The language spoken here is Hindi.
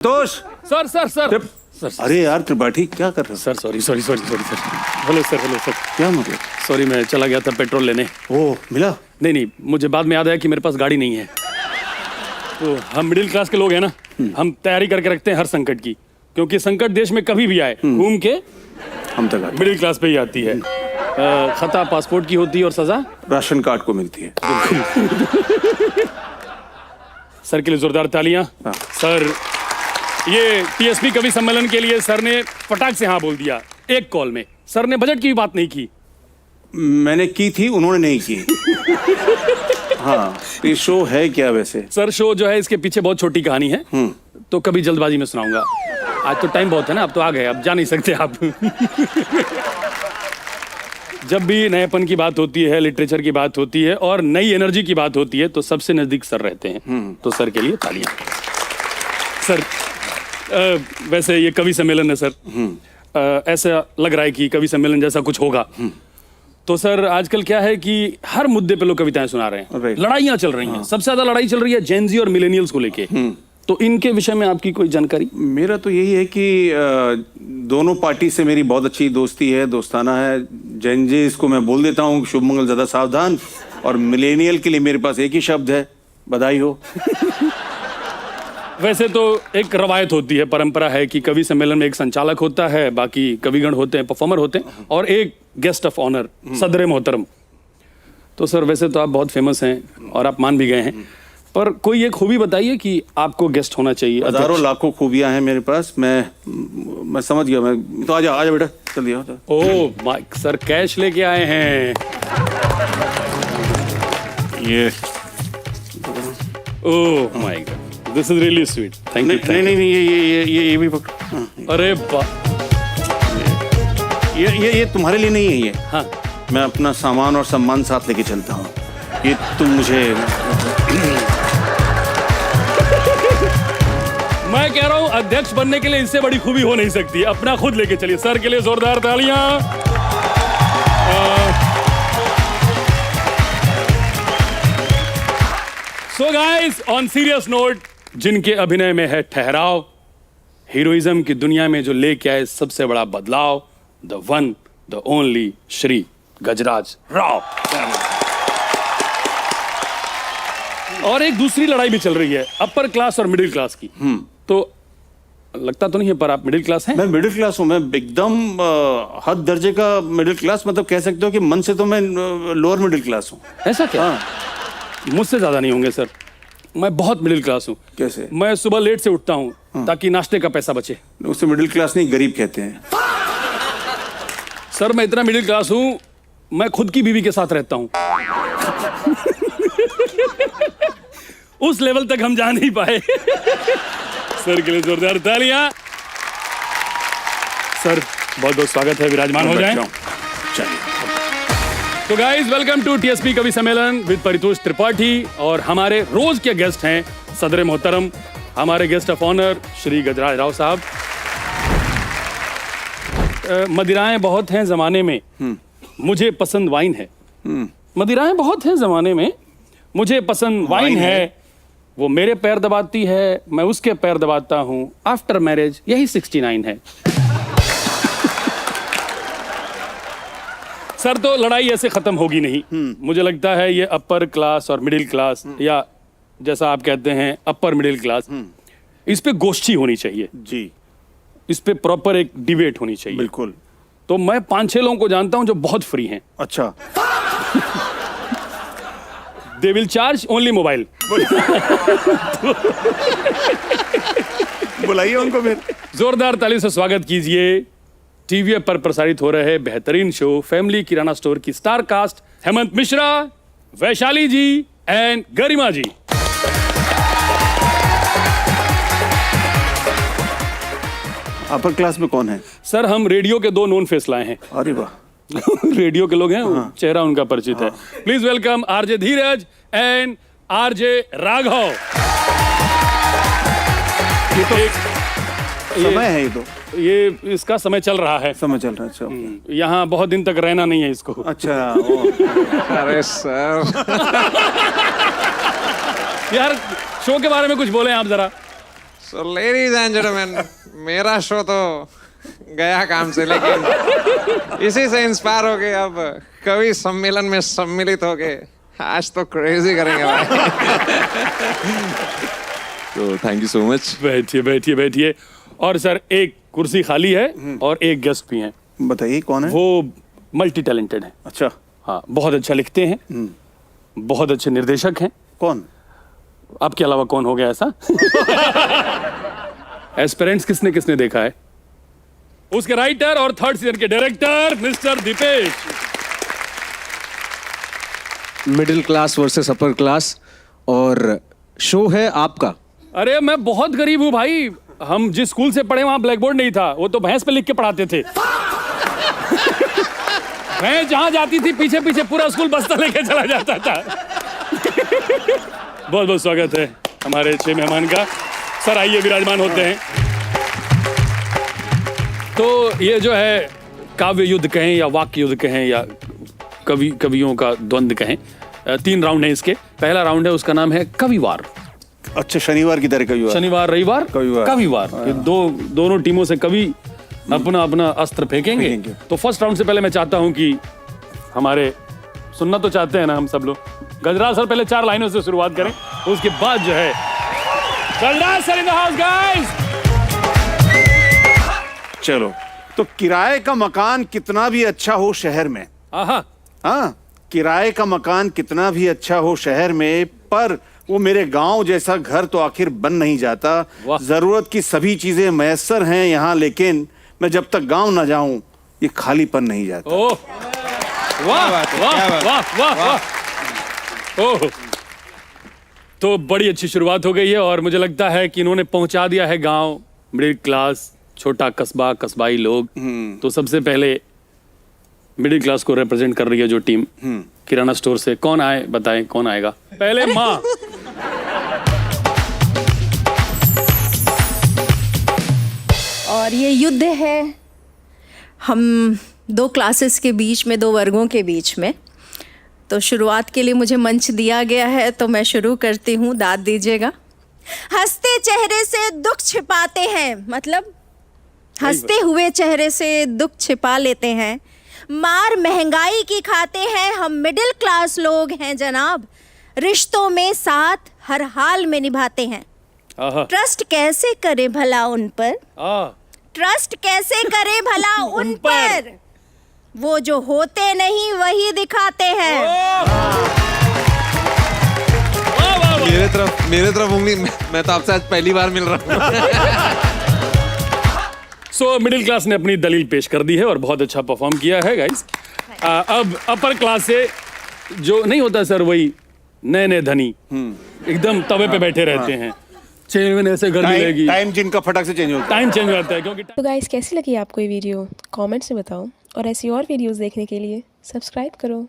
दोष सर सर सर सर अरे यार त्रिपाठी क्या कर रहे हो? Sir sorry sorry sorry sorry sir hello sir क्या मतलब? सॉरी मैं चला गया था पेट्रोल लेने। ओ मिला? नहीं मुझे बाद में याद आया कि मेरे पास गाड़ी नहीं है। तो हम मिडिल क्लास के लोग हैं ना, हम तैयारी करके रखते हैं हर संकट की, क्योंकि संकट देश में कभी भी आए घूम के हम तक आते। मिडिल क्लास पे ही आती है। खता पासपोर्ट की होती है और सजा राशन कार्ड को मिलती है। सर के लिए जोरदार तालियां। हाँ। सर ये टीएसपी कवि सम्मेलन के लिए सर ने फटाक से हाँ बोल दिया एक कॉल में। सर ने बजट की भी बात नहीं की। मैंने की थी, उन्होंने नहीं की। हाँ, ये शो है क्या वैसे? सर शो जो है इसके पीछे बहुत छोटी कहानी है, तो कभी जल्दबाजी में सुनाऊंगा। आज तो टाइम बहुत है ना, अब तो आ गए, अब जा नहीं सकते आप। जब भी नएपन की बात होती है, लिटरेचर की बात होती है और नई एनर्जी की बात होती है तो सबसे नजदीक सर रहते हैं। तो सर के लिए तालियां। सर वैसे ये कवि सम्मेलन है सर, ऐसा लग रहा है कि कवि सम्मेलन जैसा कुछ होगा। तो सर आजकल क्या है कि हर मुद्दे पे लोग कविताएं सुना रहे हैं, लड़ाइयां चल रही हैं। सबसे ज्यादा लड़ाई चल रही है जेन जी और मिलेनियल्स को लेके। तो इनके विषय में आपकी कोई जानकारी? मेरा तो यही है कि दोनों पार्टी से मेरी बहुत अच्छी दोस्ती है, दोस्ताना है। जैन जी इसको मैं बोल देता हूँ शुभ मंगल ज्यादा सावधान, और मिलेनियल के लिए मेरे पास एक ही शब्द है, बधाई हो। वैसे तो एक रवायत होती है, परंपरा है कि कवि सम्मेलन में एक संचालक होता है, बाकी कविगण होते हैं, परफॉर्मर होते हैं, और एक गेस्ट ऑफ ऑनर सदर मोहतरम। तो सर वैसे तो आप बहुत फेमस हैं और आप मान भी गए हैं, पर कोई एक खूबी बताइए कि आपको गेस्ट होना चाहिए। हजारों लाखों खूबियां हैं मेरे पास। मैं समझ गया। मैं तो आजा बेटा, जल्दी आओ। ओह माय सर, कैश लेके आए हैं ये oh my God, this is really sweet. Thank you. नहीं ये भी पकड़। अरे ये तुम्हारे लिए नहीं है ये। हाँ, मैं अपना सामान और सम्मान साथ लेके चलता हूँ। ये तुम मुझे मैं कह रहा हूं अध्यक्ष बनने के लिए इससे बड़ी खूबी हो नहीं सकती। अपना खुद लेके चलिए। सर के लिए जोरदार तालियां। So guys, on serious note, जिनके अभिनय में है ठहराव, हीरोइज्म की दुनिया में जो लेके आए सबसे बड़ा बदलाव, the one the only Shri Gajraj Rao. और एक दूसरी लड़ाई भी चल रही है अपर क्लास और मिडिल क्लास की। तो लगता तो नहीं है, पर आप मिडिल क्लास हैं? मैं मिडिल क्लास हूँ। मैं एकदम हद दर्जे का मिडिल क्लास। मतलब कह सकते हो कि मन से तो मैं लोअर मिडिल क्लास हूँ। ऐसा क्या? हाँ। मुझसे ज्यादा नहीं होंगे सर, मैं बहुत मिडिल क्लास हूँ। कैसे? मैं सुबह लेट से उठता हूँ ताकि नाश्ते का पैसा बचे। उसे मिडिल क्लास नहीं, गरीब कहते हैं। सर मैं इतना मिडिल क्लास हूँ, मैं खुद की बीवी के साथ रहता हूँ। उस लेवल तक हम जा नहीं पाए। सर के लिए जोरदार तालियां। सर बहुत बहुत स्वागत है, विराजमान हो जाएं। चलिए। तो गाइस, वेलकम टू टीएसपी कवि सम्मेलन विद परितोष त्रिपाठी। और हमारे रोज के गेस्ट हैं सदर मोहतरम, हमारे guest of honour Shri Gajraj Rao साहब। मदिराएं बहुत हैं जमाने में, मुझे पसंद वाइन है। मदिराएं बहुत हैं जमाने में, मुझे पसंद वाइन है। वो मेरे पैर दबाती है, मैं उसके पैर दबाता हूँ। आफ्टर मैरिज यही 69 है। सर तो लड़ाई ऐसे खत्म होगी नहीं। मुझे लगता है ये अपर क्लास और मिडिल क्लास, या जैसा आप कहते हैं अपर मिडिल क्लास, इस पे गोष्ठी होनी चाहिए जी। इस पे प्रॉपर एक डिबेट होनी चाहिए। बिल्कुल। तो मैं 5-6 लोगों को जानता हूं जो बहुत फ्री हैं। अच्छा। They will charge only mobile. बुलाइए उनको फिर। जोरदार ताली से स्वागत कीजिए टीवी पर प्रसारित हो रहे बेहतरीन शो फैमिली किराना स्टोर की star cast Hemant Mishra, Vaishali ji and Garima ji. Upper class में कौन है? सर हम रेडियो के 2 नोन फेस लाए हैं। अरे वाह। रेडियो के लोग हैं, चेहरा उनका परिचित है। Please welcome RJ Dheeraj and RJ Raghav. ये तो समय है। ये इसका समय चल रहा है। समय चल रहा है। अच्छा। यहाँ बहुत दिन तक रहना नहीं है इसको। अच्छा। अरे सर। यार शो के बारे में कुछ बोले आप जरा। So, ladies and gentlemen, मेरा शो तो गया काम से, लेकिन इसी से इंस्पायर हो के अब कवि सम्मेलन में सम्मिलित हो के आज तो क्रेजी करेंगे भाई। तो थैंक यू सो मच। बैठिए बैठिए बैठिए। और सर एक कुर्सी खाली है और एक गेस्ट भी हैं। बताइए कौन है? वो मल्टी टैलेंटेड है। अच्छा। हाँ, बहुत अच्छा लिखते हैं, बहुत अच्छे निर्देशक हैं। कौन? आपके अलावा कौन हो गया ऐसा? एस्पिरेंट्स किसने किसने देखा है? उसके राइटर और थर्ड सीजन के director mister Dipesh. Middle class versus upper class और शो है आपका। अरे मैं बहुत गरीब हूँ भाई। हम जिस स्कूल से पढ़े वहां ब्लैक बोर्ड नहीं था, वो तो भैंस पे लिख के पढ़ाते थे। मैं जहां जाती थी पीछे पीछे पूरा स्कूल बस्ता लेके चला जाता था। बहुत बहुत स्वागत है हमारे 6 मेहमान का। सर आइए, विराजमान होते हैं। तो ये जो है काव्य युद्ध कहें या वाक्य युद्ध कहें या कवियों का द्वंद्व कहें, 3 राउंड है इसके। पहला राउंड है, उसका नाम है कविवार। अच्छा, शनिवार की तरह कविवार। शनिवार रविवार कविवार। ये दोनों टीमों से कवि अपना अपना अस्त्र फेंकेंगे। तो फर्स्ट राउंड से पहले मैं चाहता हूं कि हमारे सुनना तो चाहते हैं ना हम सब लोग, गजराज सर पहले 4 लाइनों से शुरुआत करें, उसके बाद जो है Gajraj sir in the house guys. चलो, तो किराए का मकान कितना भी अच्छा हो शहर में, आहा, हाँ, किराए का मकान कितना भी अच्छा हो शहर में, पर वो मेरे गांव जैसा घर तो आखिर बन नहीं जाता। वाह। जरूरत की सभी चीजें मैसर हैं यहाँ, लेकिन मैं जब तक गांव ना जाऊं ये खालीपन नहीं जाता। ओह वाह वाह वाह वाह वाह। ओह, तो बड़ी अच्छी शुरुआत हो गई है और मुझे लगता है कि इन्होंने पहुंचा दिया है गांव, मिडिल क्लास, छोटा कस्बा, कस्बाई लोग। तो सबसे पहले मिडिल क्लास को रिप्रेजेंट कर रही है जो टीम किराना स्टोर से। कौन आए, बताएं कौन आएगा? पहले माँ। और ये युद्ध है हम 2 क्लासेस के बीच में, 2 वर्गों के बीच में। तो शुरुआत के लिए मुझे मंच दिया गया है, तो मैं शुरू करती हूँ, दाद दीजिएगा। हंसते चेहरे से दुख छिपाते हैं, मतलब हंसते हुए चेहरे से दुख छिपा लेते हैं। मार महंगाई की खाते हैं, हम मिडिल क्लास लोग हैं जनाब। रिश्तों में साथ हर हाल में निभाते हैं। आहा, ट्रस्ट कैसे करे भला उन पर, ट्रस्ट कैसे करे भला उन पर, वो जो होते नहीं वही दिखाते हैं। मेरे तरफ उंगली, मैं तो आपसे आज पहली बार मिल रहा हूँ। सो मिडिल क्लास ने अपनी दलील पेश कर दी है और बहुत अच्छा परफॉर्म किया है गाइस। अब अपर क्लास से जो नहीं होता सर, वही नए नए धनी एकदम तवे पे बैठे रहते हैं। चेंज ऐसे गर्मी लगेगी, टाइम जिनका फटाक से चेंज होता है। टाइम चेंज हो जाता है क्योंकि तो गाइस कैसी लगी आपको ये वीडियो कमेंट्स में बताओ और ऐसी और वीडियोस देखने के लिए सब्सक्राइब करो।